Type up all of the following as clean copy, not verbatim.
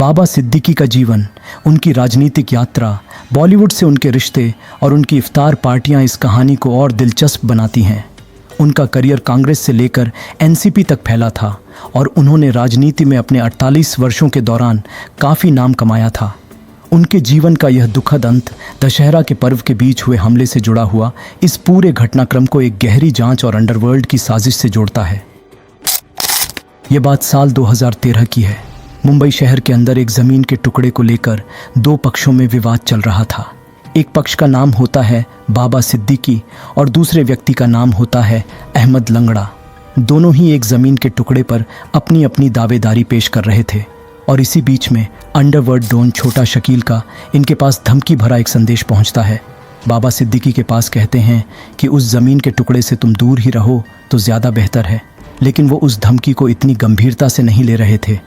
बाबा सिद्दीकी का जीवन, उनकी राजनीतिक यात्रा, बॉलीवुड से उनके रिश्ते और उनकी इफ्तार पार्टियां इस कहानी को और दिलचस्प बनाती हैं। उनका करियर कांग्रेस से लेकर एनसीपी तक फैला था और उन्होंने राजनीति में अपने 48 वर्षों के दौरान काफ़ी नाम कमाया था। उनके जीवन का यह दुखद अंत दशहरा के पर्व के बीच हुए हमले से जुड़ा हुआ इस पूरे घटनाक्रम को एक गहरी जांच और अंडरवर्ल्ड की साजिश से जोड़ता है। ये बात साल 2013 की है। मुंबई शहर के अंदर एक ज़मीन के टुकड़े को लेकर दो पक्षों में विवाद चल रहा था। एक पक्ष का नाम होता है बाबा सिद्दीकी और दूसरे व्यक्ति का नाम होता है अहमद लंगड़ा। दोनों ही एक ज़मीन के टुकड़े पर अपनी अपनी दावेदारी पेश कर रहे थे और इसी बीच में अंडरवर्ल्ड डॉन छोटा शकील का इनके पास धमकी भरा एक संदेश पहुंचता है। बाबा सिद्दीकी के पास कहते हैं कि उस ज़मीन के टुकड़े से तुम दूर ही रहो तो ज़्यादा बेहतर है, लेकिन वो उस धमकी को इतनी गंभीरता से नहीं ले रहे थे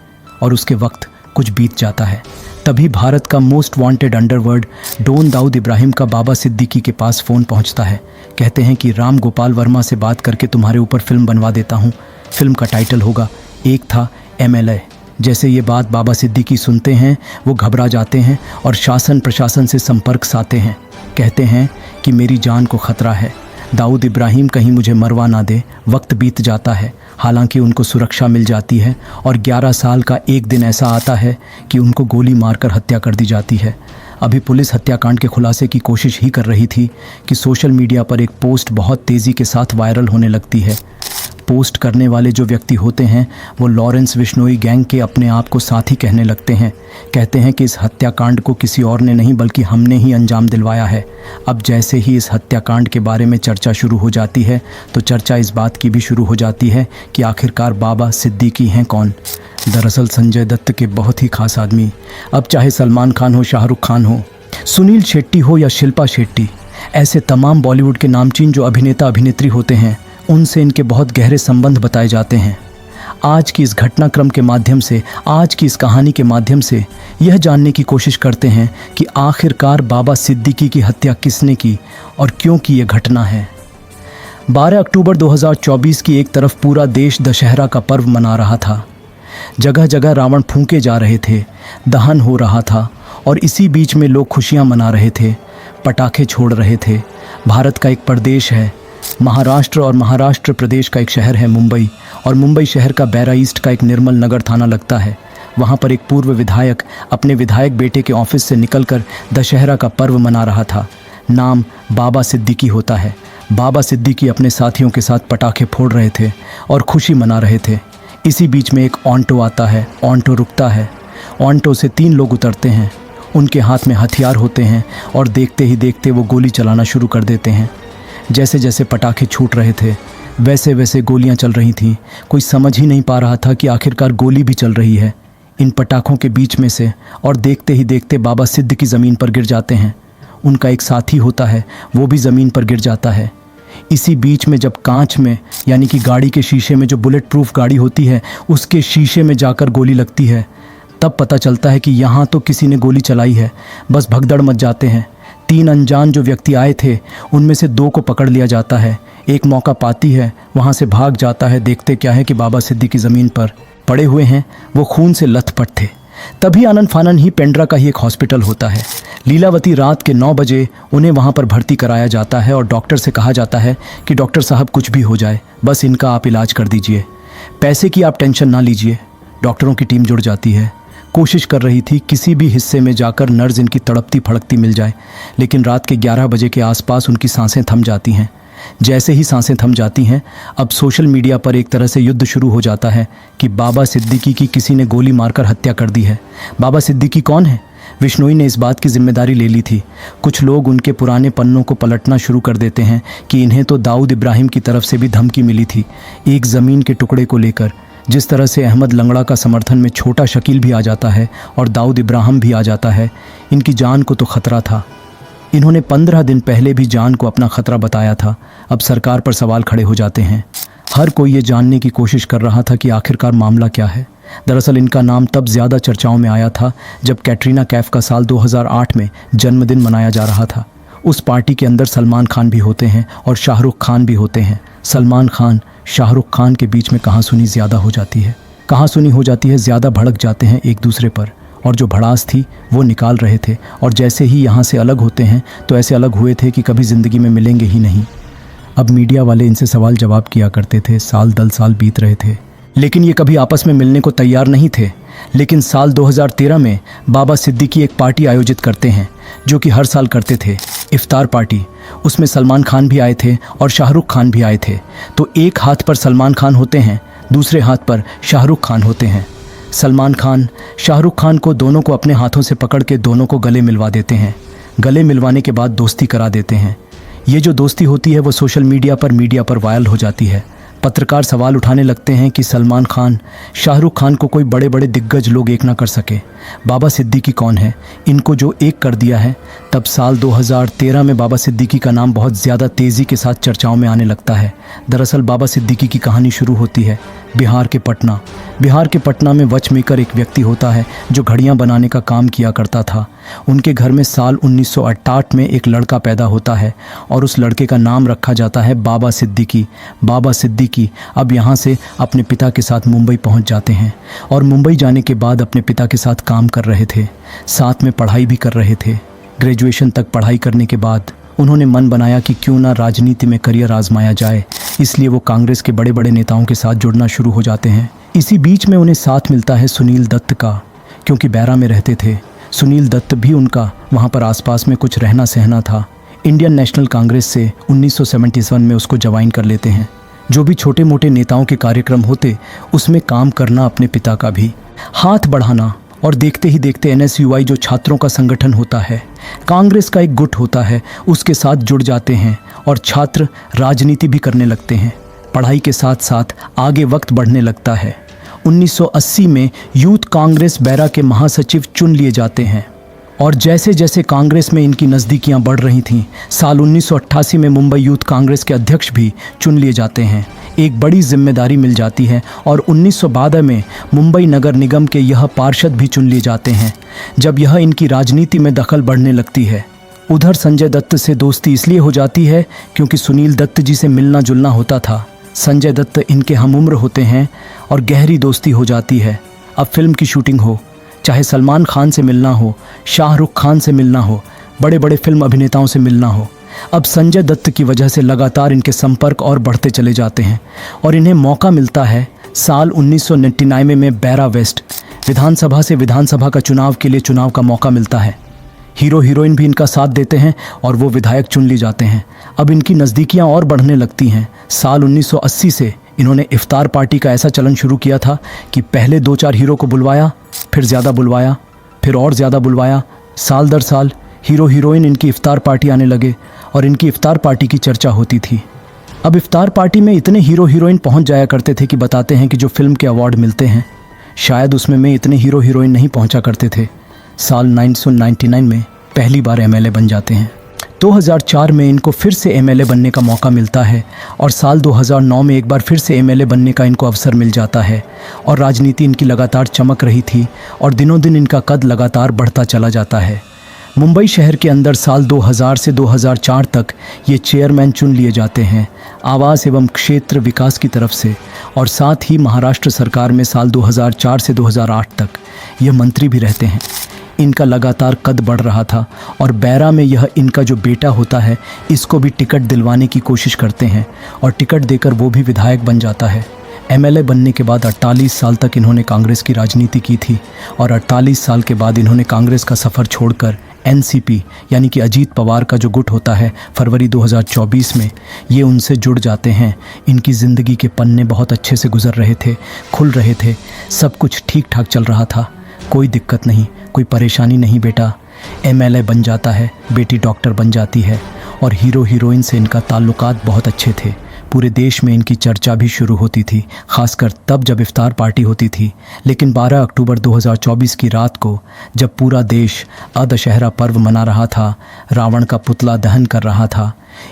और उसके वक्त कुछ बीत जाता है। तभी भारत का most wanted underworld don Dawood Ibrahim का बाबा सिद्दीकी के पास फ़ोन पहुंचता है। कहते हैं कि राम गोपाल वर्मा से बात करके तुम्हारे ऊपर फिल्म बनवा देता हूं। फिल्म का टाइटल होगा एक था MLA। जैसे ये बात बाबा सिद्दीकी सुनते हैं वो घबरा जाते हैं और शासन प्रशासन से संपर्क साधते हैं। कहते हैं कि मेरी जान को ख़तरा है, दाऊद इब्राहिम कहीं मुझे मरवा ना दे। वक्त बीत जाता है, हालांकि उनको सुरक्षा मिल जाती है और 11 साल का एक दिन ऐसा आता है कि उनको गोली मारकर हत्या कर दी जाती है। अभी पुलिस हत्याकांड के खुलासे की कोशिश ही कर रही थी कि सोशल मीडिया पर एक पोस्ट बहुत तेज़ी के साथ वायरल होने लगती है। पोस्ट करने वाले जो व्यक्ति होते हैं वो लॉरेंस बिश्नोई गैंग के अपने आप को साथी कहने लगते हैं। कहते हैं कि इस हत्याकांड को किसी और ने नहीं बल्कि हमने ही अंजाम दिलवाया है। अब जैसे ही इस हत्याकांड के बारे में चर्चा शुरू हो जाती है तो चर्चा इस बात की भी शुरू हो जाती है कि आखिरकार बाबा सिद्दीकी हैं कौन। दरअसल संजय दत्त के बहुत ही खास आदमी, अब चाहे सलमान खान हो, शाहरुख खान हो, सुनील शेट्टी हो या शिल्पा शेट्टी, ऐसे तमाम बॉलीवुड के नामचीन जो अभिनेता अभिनेत्री होते हैं उनसे इनके बहुत गहरे संबंध बताए जाते हैं। आज की इस घटनाक्रम के माध्यम से, आज की इस कहानी के माध्यम से यह जानने की कोशिश करते हैं कि आखिरकार बाबा सिद्दीकी की हत्या किसने की और क्यों की यह घटना है। 12 अक्टूबर 2024 की एक तरफ पूरा देश दशहरा का पर्व मना रहा था। जगह जगह रावण फूंके जा रहे थे, दहन हो रहा था और इसी बीच में लोग खुशियां मना रहे थे, पटाखे छोड़ रहे थे। भारत का एक प्रदेश है महाराष्ट्र और महाराष्ट्र प्रदेश का एक शहर है मुंबई और मुंबई शहर का बैरा ईस्ट का एक निर्मल नगर थाना लगता है। वहाँ पर एक पूर्व विधायक अपने विधायक बेटे के ऑफिस से निकलकर दशहरा का पर्व मना रहा था। नाम बाबा सिद्दीकी होता है। बाबा सिद्दीकी अपने साथियों के साथ पटाखे फोड़ रहे थे और खुशी मना रहे थे। इसी बीच में एक ऑन्टो आता है, ऑन्टो रुकता है। ऑन्टो से 3 लोग उतरते हैं। उनके हाथ में हथियार होते हैं और देखते ही देखते वो गोली चलाना शुरू कर देते हैं। जैसे जैसे पटाखे छूट रहे थे वैसे वैसे गोलियां चल रही थीं। कोई समझ ही नहीं पा रहा था कि आखिरकार गोली भी चल रही है इन पटाखों के बीच में से, और देखते ही देखते बाबा सिद्दीकी ज़मीन पर गिर जाते हैं। उनका एक साथी होता है, वो भी ज़मीन पर गिर जाता है। इसी बीच में जब कांच में, यानी कि गाड़ी के शीशे में, जो बुलेट प्रूफ गाड़ी होती है उसके शीशे में जाकर गोली लगती है, तब पता चलता है कि यहाँ तो किसी ने गोली चलाई है। बस भगदड़ मच जाते हैं। 3 अनजान जो व्यक्ति आए थे उनमें से 2 को पकड़ लिया जाता है। एक मौका पाती है, वहाँ से भाग जाता है। देखते क्या है कि बाबा सिद्दीकी ज़मीन पर पड़े हुए हैं, वो खून से लथपथ थे। तभी आनन फानन ही पेंड्रा का ही एक हॉस्पिटल होता है। लीलावती रात के 9 बजे उन्हें वहाँ पर भर्ती कराया जाता है और डॉक्टर से कहा जाता है कि डॉक्टर साहब कुछ भी हो जाए, बस इनका आप इलाज कर दीजिए, पैसे की आप टेंशन ना लीजिए। डॉक्टरों की टीम जुड़ जाती है, कोशिश कर रही थी किसी भी हिस्से में जाकर नर्स इनकी तड़पती फड़कती मिल जाए, लेकिन रात के 11 बजे के आसपास उनकी सांसें थम जाती हैं। जैसे ही सांसें थम जाती हैं, अब सोशल मीडिया पर एक तरह से युद्ध शुरू हो जाता है कि बाबा सिद्दीकी की किसी ने गोली मारकर हत्या कर दी है। बाबा सिद्दीकी कौन है? बिश्नोई ने इस बात की जिम्मेदारी ले ली थी। कुछ लोग उनके पुराने पन्नों को पलटना शुरू कर देते हैं कि इन्हें तो दाऊद इब्राहिम की तरफ से भी धमकी मिली थी एक ज़मीन के टुकड़े को लेकर। जिस तरह से अहमद लंगड़ा का समर्थन में छोटा शकील भी आ जाता है और दाऊद इब्राहिम भी आ जाता है, इनकी जान को तो खतरा था। इन्होंने 15 दिन पहले भी जान को अपना खतरा बताया था। अब सरकार पर सवाल खड़े हो जाते हैं। हर कोई ये जानने की कोशिश कर रहा था कि आखिरकार मामला क्या है। दरअसल इनका नाम तब ज़्यादा चर्चाओं में आया था जब कैटरीना कैफ का साल 2008 में जन्मदिन मनाया जा रहा था। उस पार्टी के अंदर सलमान खान भी होते हैं और शाहरुख खान भी होते हैं। सलमान खान शाहरुख खान के बीच में कहासुनी ज़्यादा हो जाती है, ज़्यादा भड़क जाते हैं एक दूसरे पर और जो भड़ास थी वो निकाल रहे थे, और जैसे ही यहाँ से अलग होते हैं तो ऐसे अलग हुए थे कि कभी ज़िंदगी में मिलेंगे ही नहीं। अब मीडिया वाले इनसे सवाल जवाब किया करते थे। साल दल साल बीत रहे थे, लेकिन ये कभी आपस में मिलने को तैयार नहीं थे। लेकिन साल 2013 में बाबा सिद्दीकी एक पार्टी आयोजित करते हैं, जो कि हर साल करते थे, इफ्तार पार्टी। उसमें सलमान खान भी आए थे और शाहरुख खान भी आए थे। तो एक हाथ पर सलमान खान होते हैं, दूसरे हाथ पर शाहरुख खान होते हैं। सलमान खान शाहरुख खान को दोनों को अपने हाथों से पकड़ के दोनों को गले मिलवा देते हैं। गले मिलवाने के बाद दोस्ती करा देते हैं। ये जो दोस्ती होती है वो सोशल मीडिया पर वायरल हो जाती है। पत्रकार सवाल उठाने लगते हैं कि सलमान खान शाहरुख खान को कोई बड़े बड़े दिग्गज लोग एक ना कर सके। बाबा सिद्दीकी कौन है इनको जो एक कर दिया है? तब साल 2013 में बाबा सिद्दीकी का नाम बहुत ज़्यादा तेज़ी के साथ चर्चाओं में आने लगता है। दरअसल बाबा सिद्दीकी की कहानी शुरू होती है बिहार के पटना। बिहार के पटना में वॉचमेकर एक व्यक्ति होता है जो घड़ियां बनाने का काम किया करता था। उनके घर में साल 1968 में एक लड़का पैदा होता है और उस लड़के का नाम रखा जाता है बाबा सिद्दीकी। बाबा सिद्दीकी अब यहाँ से अपने पिता के साथ मुंबई पहुँच जाते हैं और मुंबई जाने के बाद अपने पिता के साथ काम कर रहे थे, साथ में पढ़ाई भी कर रहे थे। ग्रेजुएशन तक पढ़ाई करने के बाद उन्होंने मन बनाया कि क्यों ना राजनीति में करियर आजमाया जाए, इसलिए वो कांग्रेस के बड़े बड़े नेताओं के साथ जुड़ना शुरू हो जाते हैं। इसी बीच में उन्हें साथ मिलता है सुनील दत्त का, क्योंकि बैरा में रहते थे। सुनील दत्त भी उनका वहाँ पर आसपास में कुछ रहना सहना था। इंडियन नेशनल कांग्रेस से 1977 में उसको ज्वाइन कर लेते हैं। जो भी छोटे मोटे नेताओं के कार्यक्रम होते उसमें काम करना अपने पिता का भी हाथ बढ़ाना, और देखते ही देखते NSUI जो छात्रों का संगठन होता है, कांग्रेस का एक गुट होता है, उसके साथ जुड़ जाते हैं और छात्र राजनीति भी करने लगते हैं। पढ़ाई के साथ साथ आगे वक्त बढ़ने लगता है। 1980 में यूथ कांग्रेस बैरा के महासचिव चुन लिए जाते हैं और जैसे जैसे कांग्रेस में इनकी नज़दीकियां बढ़ रही थीं, साल 1988 में मुंबई यूथ कांग्रेस के अध्यक्ष भी चुन लिए जाते हैं। एक बड़ी जिम्मेदारी मिल जाती है और 1912 में मुंबई नगर निगम के यह पार्षद भी चुन लिए जाते हैं, जब यह इनकी राजनीति में दखल बढ़ने लगती है। उधर संजय दत्त से दोस्ती इसलिए हो जाती है क्योंकि सुनील दत्त जी से मिलना जुलना होता था। संजय दत्त इनके हमउम्र होते हैं और गहरी दोस्ती हो जाती है। अब फिल्म की शूटिंग हो, चाहे सलमान खान से मिलना हो, शाहरुख खान से मिलना हो, बड़े बड़े फिल्म अभिनेताओं से मिलना हो, अब संजय दत्त की वजह से लगातार इनके संपर्क और बढ़ते चले जाते हैं और इन्हें मौका मिलता है साल 1999 में बैरा वेस्ट विधानसभा से विधानसभा का चुनाव के लिए चुनाव का मौका मिलता है। हीरो हीरोइन भी इनका साथ देते हैं और वो विधायक चुन ली जाते हैं। अब इनकी नज़दीकियां और बढ़ने लगती हैं। साल 1980 से इन्होंने इफ्तार पार्टी का ऐसा चलन शुरू किया था कि पहले 2-4 हीरो को बुलवाया, फिर ज़्यादा बुलवाया, फिर और ज़्यादा बुलवाया। साल दर साल हीरो हीरोइन इनकी इफ्तार पार्टी आने लगे और इनकी इफ्तार पार्टी की चर्चा होती थी। अब इफ्तार पार्टी में इतने हीरो हीरोइन पहुंच जाया करते थे कि बताते हैं कि जो फिल्म के अवार्ड मिलते हैं शायद उसमें में इतने हीरो हीरोइन नहीं पहुंचा करते थे। साल 1999 में पहली बार MLA बन जाते हैं। 2004 में इनको फिर से MLA बनने का मौका मिलता है और साल 2009 में एक बार फिर से MLA बनने का इनको अवसर मिल जाता है और राजनीति इनकी लगातार चमक रही थी और दिनों दिन इनका कद लगातार बढ़ता चला जाता है। मुंबई शहर के अंदर साल 2000 से 2004 तक ये चेयरमैन चुन लिए जाते हैं आवास एवं क्षेत्र विकास की तरफ से, और साथ ही महाराष्ट्र सरकार में साल 2004 से 2008 तक ये मंत्री भी रहते हैं। इनका लगातार कद बढ़ रहा था और बैरा में यह इनका जो बेटा होता है इसको भी टिकट दिलवाने की कोशिश करते हैं और टिकट देकर वो भी विधायक बन जाता है। MLA बनने के बाद 48 साल तक इन्होंने कांग्रेस की राजनीति की थी और 48 साल के बाद इन्होंने कांग्रेस का सफ़र छोड़कर NCP यानी कि अजीत पवार का जो गुट होता है, फरवरी 2024 में ये उनसे जुड़ जाते हैं। इनकी ज़िंदगी के पन्ने बहुत अच्छे से गुजर रहे थे, खुल रहे थे, सब कुछ ठीक ठाक चल रहा था, कोई दिक्कत नहीं, कोई परेशानी नहीं। बेटा MLA बन जाता है, बेटी डॉक्टर बन जाती है और हीरो हीरोइन से इनका ताल्लुकात बहुत अच्छे थे। पूरे देश में इनकी चर्चा भी शुरू होती थी, खासकर तब जब इफ्तार पार्टी होती थी। लेकिन 12 अक्टूबर 2024 की रात को जब पूरा देश दशहरा पर्व मना रहा था, रावण का पुतला दहन कर रहा था,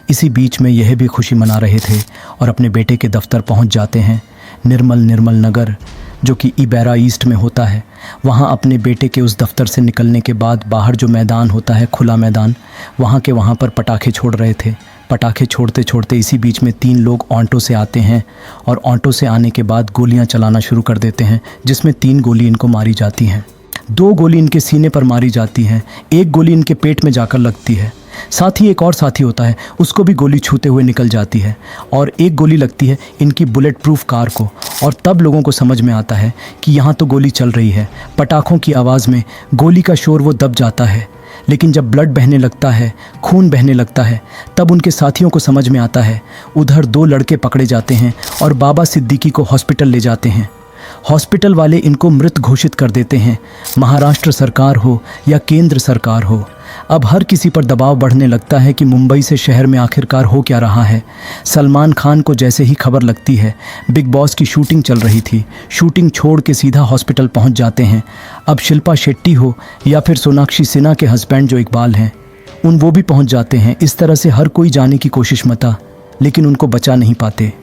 इसी बीच में यह भी खुशी मना रहे थे और अपने बेटे के दफ्तर पहुंच जाते हैं। निर्मल नगर जो कि बैरा ईस्ट में होता है, वहाँ अपने बेटे के उस दफ्तर से निकलने के बाद बाहर जो मैदान होता है, खुला मैदान, वहाँ पर पटाखे छोड़ रहे थे। पटाखे छोड़ते छोड़ते इसी बीच में 3 लोग ऑटो से आते हैं और ऑटो से आने के बाद गोलियां चलाना शुरू कर देते हैं, जिसमें 3 गोली इनको मारी जाती हैं। 2 गोली इनके सीने पर मारी जाती हैं, 1 गोली इनके पेट में जाकर लगती है। साथ ही एक और साथी होता है, उसको भी गोली छूते हुए निकल जाती है और 1 गोली लगती है इनकी बुलेट प्रूफ कार को। और तब लोगों को समझ में आता है कि यहाँ तो गोली चल रही है। पटाखों की आवाज़ में गोली का शोर वो दब जाता है। लेकिन जब ब्लड बहने लगता है, खून बहने लगता है, तब उनके साथियों को समझ में आता है। उधर 2 लड़के पकड़े जाते हैं और बाबा सिद्दीकी को हॉस्पिटल ले जाते हैं। हॉस्पिटल वाले इनको मृत घोषित कर देते हैं, महाराष्ट्र सरकार हो या केंद्र सरकार हो। अब हर किसी पर दबाव बढ़ने लगता है कि मुंबई से शहर में आखिरकार हो क्या रहा है। सलमान खान को जैसे ही खबर लगती है बिग बॉस की शूटिंग चल रही थी, शूटिंग छोड़ के सीधा हॉस्पिटल पहुंच जाते हैं। अब शिल्पा शेट्टी हो या फिर सोनाक्षी सिन्हा के हस्बैंड जो इकबाल हैं, वो भी पहुंच जाते हैं। इस तरह से हर कोई जाने की कोशिश मचा, लेकिन उनको बचा नहीं पाते।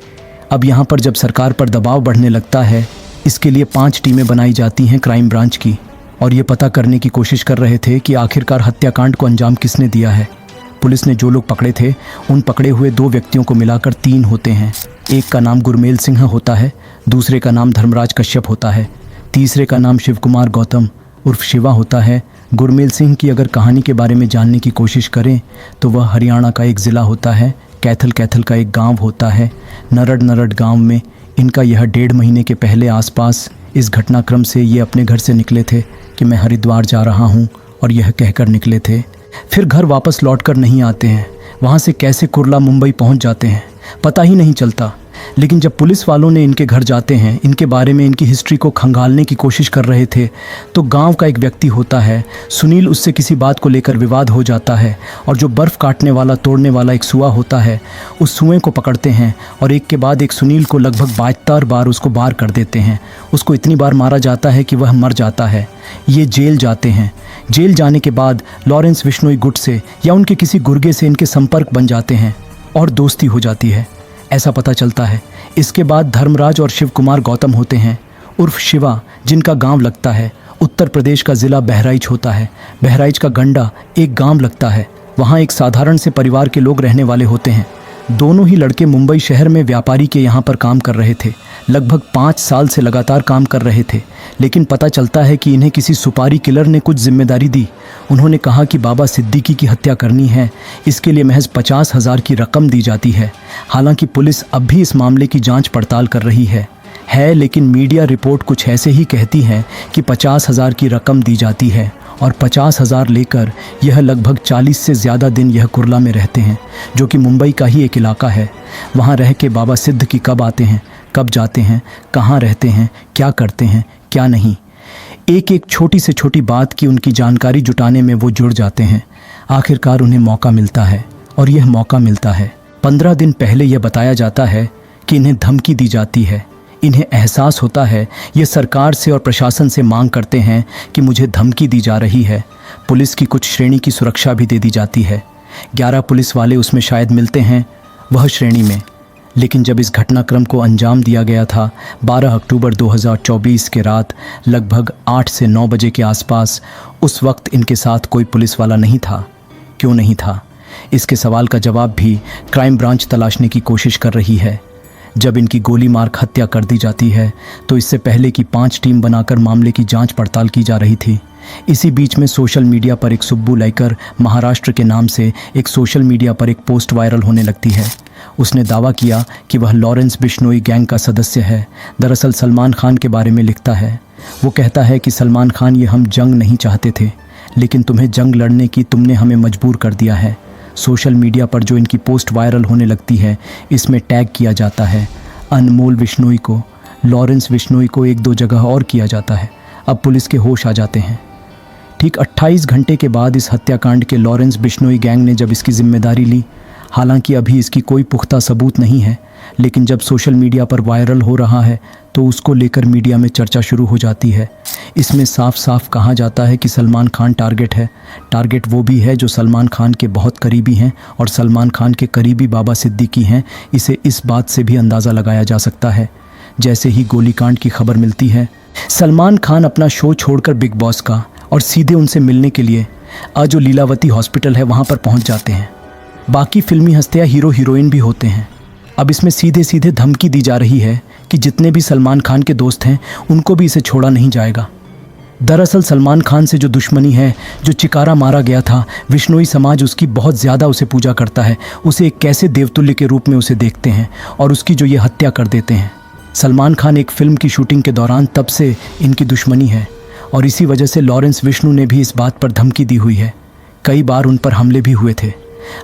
अब यहाँ पर जब सरकार पर दबाव बढ़ने लगता है, इसके लिए 5 टीमें बनाई जाती हैं क्राइम ब्रांच की, और ये पता करने की कोशिश कर रहे थे कि आखिरकार हत्याकांड को अंजाम किसने दिया है। पुलिस ने जो लोग पकड़े थे, उन पकड़े हुए 2 व्यक्तियों को मिलाकर 3 होते हैं। एक का नाम गुरमेल सिंह होता है, दूसरे का नाम धर्मराज कश्यप होता है, तीसरे का नाम शिव कुमार गौतम उर्फ शिवा होता है। गुरमेल सिंह की अगर कहानी के बारे में जानने की कोशिश करें तो वह हरियाणा का एक ज़िला होता है, कैथल का एक गाँव होता है। नरड गाँव में इनका यह 1.5 महीने के पहले आसपास इस घटनाक्रम से ये अपने घर से निकले थे कि मैं हरिद्वार जा रहा हूँ, और यह कहकर निकले थे। फिर घर वापस लौटकर नहीं आते हैं। वहाँ से कैसे कुर्ला मुंबई पहुँच जाते हैं पता ही नहीं चलता। लेकिन जब पुलिस वालों ने इनके घर जाते हैं, इनके बारे में इनकी हिस्ट्री को खंगालने की कोशिश कर रहे थे, तो गांव का एक व्यक्ति होता है सुनील, उससे किसी बात को लेकर विवाद हो जाता है, और जो बर्फ़ काटने वाला तोड़ने वाला एक सुआ होता है, उस सुएं को पकड़ते हैं और एक के बाद एक सुनील को लगभग 72 बार उसको बार कर देते हैं। उसको इतनी बार मारा जाता है कि वह मर जाता है। ये जेल जाते हैं। जेल जाने के बाद लॉरेंस बिश्नोई गुट से या उनके किसी गुर्गे से इनके संपर्क बन जाते हैं और दोस्ती हो जाती है, ऐसा पता चलता है। इसके बाद धर्मराज और शिव कुमार गौतम होते हैं उर्फ शिवा, जिनका गांव लगता है उत्तर प्रदेश का ज़िला बहराइच होता है। बहराइच का गंडा एक गांव लगता है। वहाँ एक साधारण से परिवार के लोग रहने वाले होते हैं। दोनों ही लड़के मुंबई शहर में व्यापारी के यहाँ पर काम कर रहे थे। लगभग 5 साल से लगातार काम कर रहे थे, लेकिन पता चलता है कि इन्हें किसी सुपारी किलर ने कुछ जिम्मेदारी दी। उन्होंने कहा कि बाबा सिद्दीकी की हत्या करनी है, इसके लिए महज 50,000 की रकम दी जाती है। हालांकि पुलिस अब भी इस मामले की जांच पड़ताल कर रही है, लेकिन मीडिया रिपोर्ट कुछ ऐसे ही कहती है कि 50,000 की रकम दी जाती है, और 50,000 लेकर यह लगभग 40 से ज़्यादा दिन यह कुर्ला में रहते हैं, जो कि मुंबई का ही एक इलाका है। वहाँ रह के बाबा सिद्ध की कब आते हैं, कब जाते हैं, कहाँ रहते हैं, क्या करते हैं, क्या नहीं, एक एक छोटी से छोटी बात की उनकी जानकारी जुटाने में वो जुड़ जाते हैं। आखिरकार उन्हें मौका मिलता है, और यह मौका मिलता है 15 दिन पहले। यह बताया जाता है कि इन्हें धमकी दी जाती है। इन्हें एहसास होता है, ये सरकार से और प्रशासन से मांग करते हैं कि मुझे धमकी दी जा रही है। पुलिस की कुछ श्रेणी की सुरक्षा भी दे दी जाती है। 11 पुलिस वाले उसमें शायद मिलते हैं वह श्रेणी में। लेकिन जब इस घटनाक्रम को अंजाम दिया गया था 12 अक्टूबर 2024 के रात लगभग 8 से 9 बजे के आसपास, उस वक्त इनके साथ कोई पुलिस वाला नहीं था। क्यों नहीं था? इसके सवाल का जवाब भी क्राइम ब्रांच तलाशने की कोशिश कर रही है। जब इनकी गोली मार हत्या कर दी जाती है तो इससे पहले की 5 टीम बनाकर मामले की जांच पड़ताल की जा रही थी। इसी बीच में सोशल मीडिया पर एक सुब्बू लाइकर महाराष्ट्र के नाम से एक सोशल मीडिया पर एक पोस्ट वायरल होने लगती है। उसने दावा किया कि वह लॉरेंस बिश्नोई गैंग का सदस्य है। दरअसल सलमान खान के बारे में लिखता है। वो कहता है कि सलमान खान, ये हम जंग नहीं चाहते थे, लेकिन तुम्हें जंग लड़ने की तुमने हमें मजबूर कर दिया है। सोशल मीडिया पर जो इनकी पोस्ट वायरल होने लगती है, इसमें टैग किया जाता है अनमोल बिश्नोई को, लॉरेंस बिश्नोई को 1-2 जगह और किया जाता है। अब पुलिस के होश आ जाते हैं। ठीक 28 घंटे के बाद इस हत्याकांड के लॉरेंस बिश्नोई गैंग ने जब इसकी जिम्मेदारी ली, हालांकि अभी इसकी कोई पुख्ता सबूत नहीं है, लेकिन जब सोशल मीडिया पर वायरल हो रहा है तो उसको लेकर मीडिया में चर्चा शुरू हो जाती है। इसमें साफ साफ कहा जाता है कि सलमान खान टारगेट है। टारगेट वो भी है जो सलमान खान के बहुत करीबी हैं, और सलमान खान के करीबी बाबा सिद्दीकी हैं। इसे इस बात से भी अंदाज़ा लगाया जा सकता है, जैसे ही गोलीकांड की खबर मिलती है, सलमान खान अपना शो छोड़कर बिग बॉस का और सीधे उनसे मिलने के लिए जो लीलावती हॉस्पिटल है वहाँ पर पहुँच जाते हैं। बाकी फिल्मी हस्तियाँ हीरो हीरोइन भी होते हैं। अब इसमें सीधे सीधे धमकी दी जा रही है कि जितने भी सलमान खान के दोस्त हैं उनको भी इसे छोड़ा नहीं जाएगा। दरअसल सलमान खान से जो दुश्मनी है, जो चिकारा मारा गया था, विश्नोई समाज उसकी बहुत ज़्यादा उसे पूजा करता है, उसे एक कैसे देवतुल्य के रूप में उसे देखते हैं और उसकी जो ये हत्या कर देते हैं। सलमान खान एक फ़िल्म की शूटिंग के दौरान तब से इनकी दुश्मनी है और इसी वजह से लॉरेंस विष्णु ने भी इस बात पर धमकी दी हुई है। कई बार उन पर हमले भी हुए थे।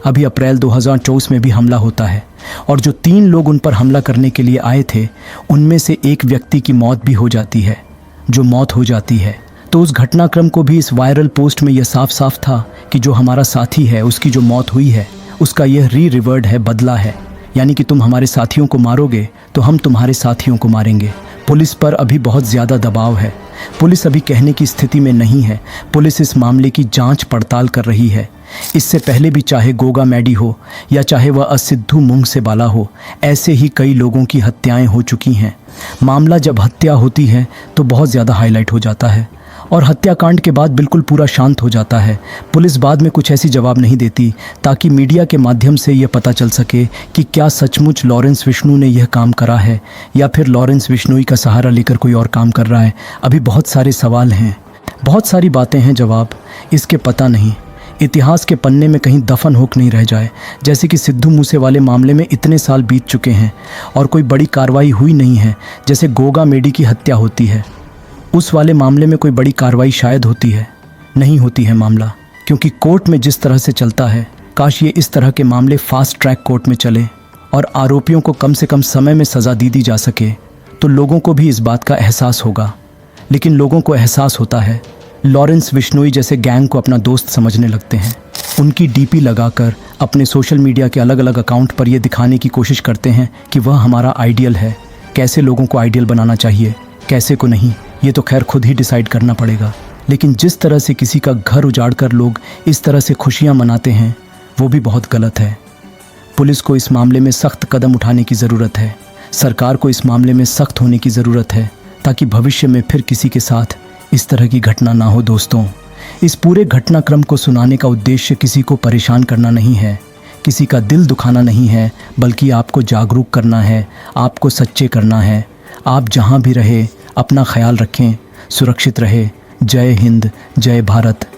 अभी अप्रैल 2024 में भी हमला होता है और जो 3 लोग उन पर हमला करने के लिए आए थे, उनमें से एक व्यक्ति की मौत भी हो जाती है। जो मौत हो जाती है तो उस घटनाक्रम को भी इस वायरल पोस्ट में यह साफ साफ था कि जो हमारा साथी है, उसकी जो मौत हुई है, उसका यह रिवर्ड है, बदला है। यानी कि तुम हमारे साथियों को मारोगे तो हम तुम्हारे साथियों को मारेंगे। पुलिस पर अभी बहुत ज़्यादा दबाव है। पुलिस अभी कहने की स्थिति में नहीं है। पुलिस इस मामले की जांच पड़ताल कर रही है। इससे पहले भी चाहे गोगा मैडी हो या चाहे वह सिद्धू मूंगसेवाला हो, ऐसे ही कई लोगों की हत्याएं हो चुकी हैं। मामला जब हत्या होती है तो बहुत ज़्यादा हाईलाइट हो जाता है और हत्याकांड के बाद बिल्कुल पूरा शांत हो जाता है। पुलिस बाद में कुछ ऐसी जवाब नहीं देती ताकि मीडिया के माध्यम से यह पता चल सके कि क्या सचमुच लॉरेंस विष्णु ने यह काम करा है या फिर लॉरेंस विष्णोई का सहारा लेकर कोई और काम कर रहा है। अभी बहुत सारे सवाल हैं, बहुत सारी बातें हैं, जवाब इसके पता नहीं। इतिहास के पन्ने में कहीं दफन होकर नहीं रह जाए, जैसे कि सिद्धू मूसेवाले मामले में इतने साल बीत चुके हैं और कोई बड़ी कार्रवाई हुई नहीं है। जैसे गोगा मेडी की हत्या होती है, उस वाले मामले में कोई बड़ी कार्रवाई शायद होती है, नहीं होती है मामला, क्योंकि कोर्ट में जिस तरह से चलता है, काश ये इस तरह के मामले फास्ट ट्रैक कोर्ट में चले और आरोपियों को कम से कम समय में सज़ा दी जा सके, तो लोगों को भी इस बात का एहसास होगा। लेकिन लोगों को एहसास होता है, लॉरेंस विष्णोई जैसे गैंग को अपना दोस्त समझने लगते हैं। उनकी डीपी लगाकर अपने सोशल मीडिया के अलग अलग अकाउंट पर यह दिखाने की कोशिश करते हैं कि वह हमारा आइडियल है। कैसे लोगों को आइडियल बनाना चाहिए, कैसे को नहीं, ये तो खैर खुद ही डिसाइड करना पड़ेगा। लेकिन जिस तरह से किसी का घर उजाड़कर लोग इस तरह से खुशियां मनाते हैं, वो भी बहुत गलत है। पुलिस को इस मामले में सख्त कदम उठाने की ज़रूरत है। सरकार को इस मामले में सख्त होने की ज़रूरत है ताकि भविष्य में फिर किसी के साथ इस तरह की घटना ना हो। दोस्तों, इस पूरे घटनाक्रम को सुनाने का उद्देश्य किसी को परेशान करना नहीं है, किसी का दिल दुखाना नहीं है, बल्कि आपको जागरूक करना है, आपको सच्चे करना है। आप जहां भी रहे अपना ख्याल रखें, सुरक्षित रहे। जय हिंद, जय भारत।